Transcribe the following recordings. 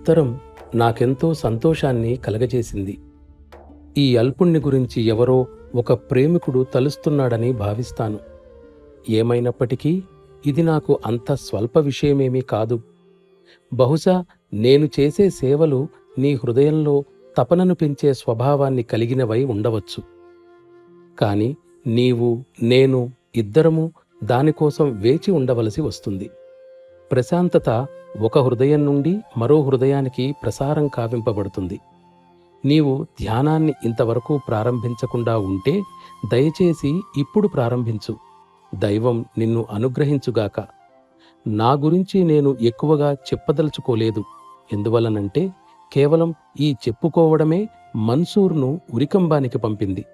ఉత్తరం నాకెంతో సంతోషాన్ని కలగజేసింది. ఈ అల్పుణ్ణి గురించి ఎవరో ఒక ప్రేమికుడు తలుస్తున్నాడని భావిస్తాను. ఏమైనప్పటికీ ఇది నాకు అంత స్వల్ప విషయమేమీ కాదు. బహుశా నేను చేసే సేవలు నీ హృదయంలో తపనను పెంచే స్వభావాన్ని కలిగినవై ఉండవచ్చు. కాని నీవు, నేను ఇద్దరము దానికోసం వేచి ఉండవలసి వస్తుంది. ప్రశాంతత ఒక హృదయం నుండి మరో హృదయానికి ప్రసారం కావింపబడుతుంది. నీవు ధ్యానాన్ని ఇంతవరకు ప్రారంభించకుండా ఉంటే దయచేసి ఇప్పుడు ప్రారంభించు. దైవం నిన్ను అనుగ్రహించుగాక. నా గురించి నేను ఎక్కువగా చెప్పదలుచుకోలేదు. ఎందువలనంటే కేవలం ఈ చెప్పుకోవడమే మన్సూర్ను ఉరికంబానికి పంపింది.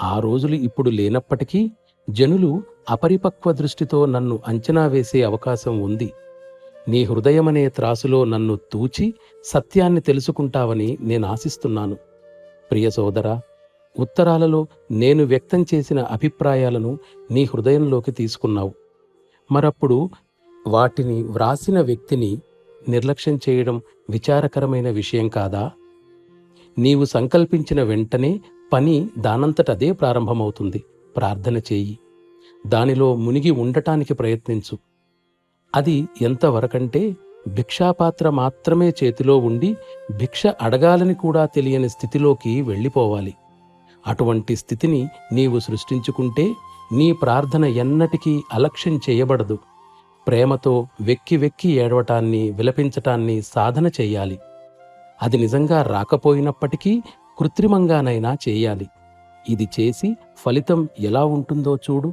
ఆ రోజులు ఇప్పుడు లేనప్పటికీ జనులు అపరిపక్వ దృష్టితో నన్ను అంచనా వేసే అవకాశం ఉంది. నీ హృదయమనే త్రాసులో నన్ను తూచి సత్యాన్ని తెలుసుకుంటావని నేనాశిస్తున్నాను. ప్రియ సోదరా, ఉత్తరాలలో నేను వ్యక్తం చేసిన అభిప్రాయాలను నీ హృదయంలోకి తీసుకున్నావు. మరప్పుడు వాటిని వ్రాసిన వ్యక్తిని నిర్లక్ష్యం చేయడం విచారకరమైన విషయం కాదా? నీవు సంకల్పించిన వెంటనే పని దానంతటదే ప్రారంభమవుతుంది. ప్రార్థన చేయి. దానిలో మునిగి ఉండటానికి ప్రయత్నించు. అది ఎంతవరకంటే భిక్షాపాత్ర మాత్రమే చేతిలో ఉండి భిక్ష అడగాలని కూడా తెలియని స్థితిలోకి వెళ్ళిపోవాలి. అటువంటి స్థితిని నీవు సృష్టించుకుంటే నీ ప్రార్థన ఎన్నటికీ అలక్ష్యం చేయబడదు. ప్రేమతో వెక్కి వెక్కి ఏడవటాన్ని, విలపించటాన్ని సాధన చెయ్యాలి. అది నిజంగా రాకపోయినప్పటికీ కృత్రిమంగానైనా చేయాలి. ఇది చేసి ఫలితం ఎలా ఉంటుందో చూడు.